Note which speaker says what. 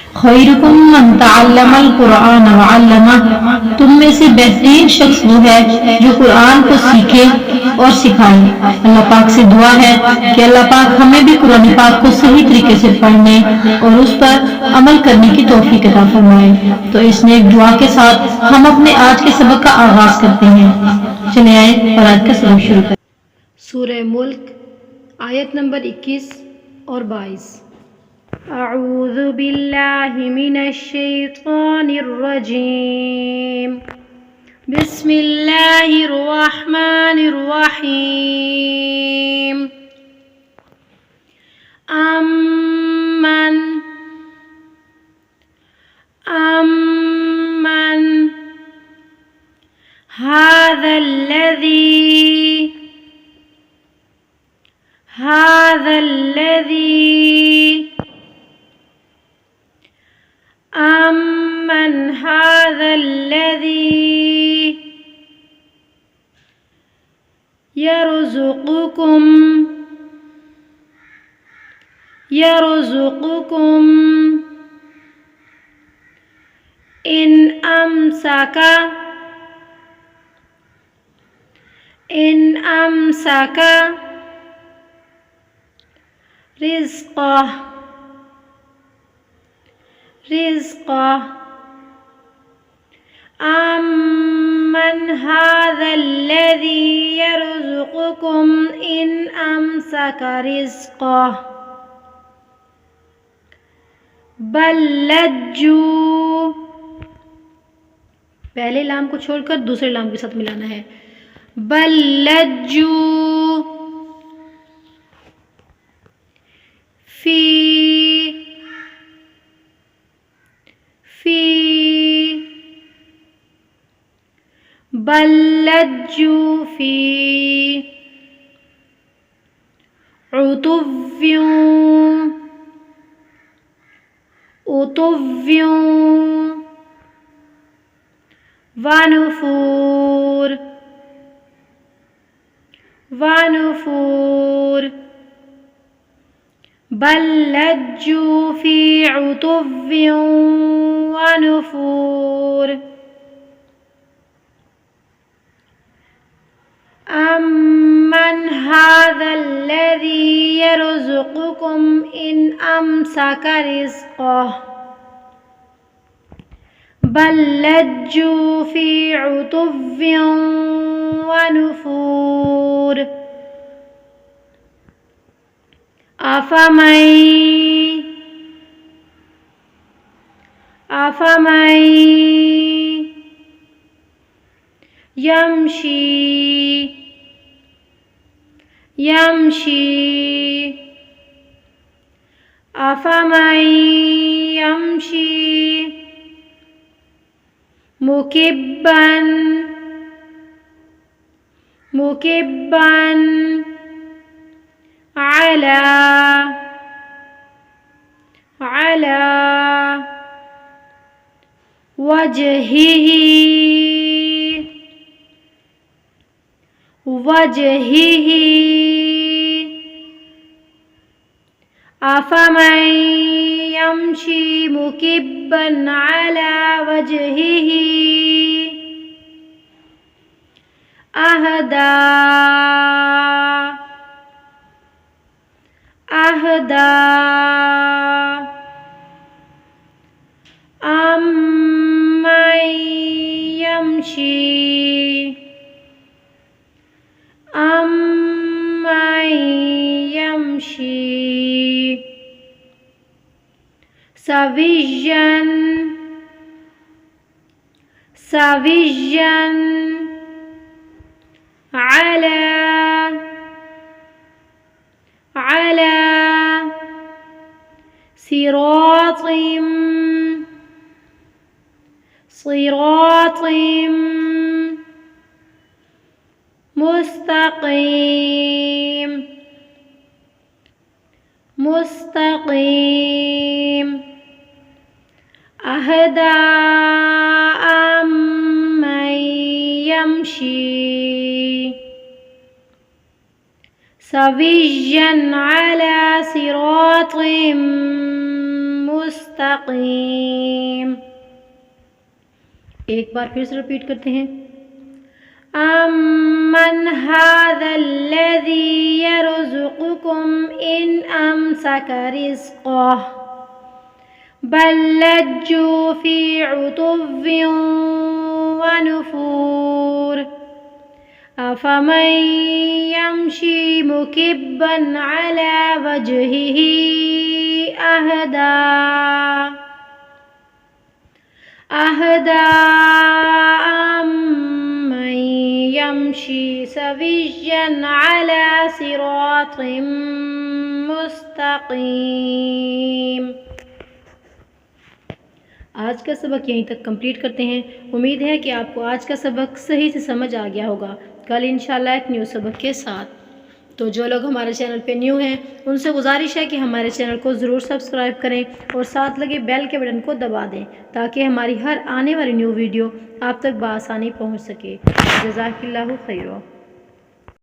Speaker 1: खैरुकुम मन तअल्लमल कुरान व अल्लमह, तुम में से बेहतरीन शख्स वो है जो कुरान को सीखे और सिखाए। अल्लाह पाक से दुआ है कि अल्लाह पाक हमें भी कुरान पाक को सही तरीके से पढ़ने और उस पर अमल करने की तौफीक अता फरमाए। तो इस नेक दुआ के साथ हम अपने आज के सबक का आगाज करते हैं। चले आए और आज का सबक शुरू करें।
Speaker 2: सूरह मुल्क आयत नंबर 21 और 22। अऊज़ु बिल्लाहि मिनश शैतानिर रजीम। बिस्मिल्लाहिर रहमानिर रहीम। अम्मन अम्मन هذا الذي يرزقكم إن أمسك رزقه أمن هذا الذي يرزقكم إن أمسك رزقه बल लज्जू, पहले लाम को छोड़कर दूसरे लाम के साथ मिलाना है। बल लज्जू फी बल लज्जू फी उतुव्यों वनुफूर बल लज्जू फी उतुव्यों वनुफूर। अम्मन हाज़ल्लज़ी यरज़ुक़ुकुम इन अमसक रिज़क़ह बल लज्जू फी उतुव्विन वनुफूर। अफमन यमशी मुकिब्बन अला वजहिही अफमन यमशी मुकिब्बन अला वजहिही अहदा अम्मन यमशी सविय्यन अला सिरातिम मुस्तकीम। अहदा अम्मन यमशी सविय्यन अला सिरातिम मुस्तकीम। मुस्तक़ीम। एक बार फिर से रिपीट करते हैं। अम्मन हाज़ल्लज़ी यरज़ुक़ुकुम इन अमसक रिज़्क़ह बल लज्जू फ़ी उतुव्विन व नुफ़ूर अफ़मन यमशी मुकिब्बन अला वजहिही अहदा अम्मन यमशी सविय्यन अला सिरातिम मुस्तक़ीम। आज का सबक यहीं तक कंप्लीट करते हैं। उम्मीद है कि आपको आज का सबक सही से समझ आ गया होगा। कल इंशाल्लाह एक न्यू सबक के साथ। तो जो लोग हमारे चैनल पे न्यू हैं उनसे गुजारिश है कि हमारे चैनल को ज़रूर सब्सक्राइब करें और साथ लगे बेल के बटन को दबा दें ताकि हमारी हर आने वाली न्यू वीडियो आप तक बआसानी पहुंच सके। जज़ाकिल्लाहु खैरा।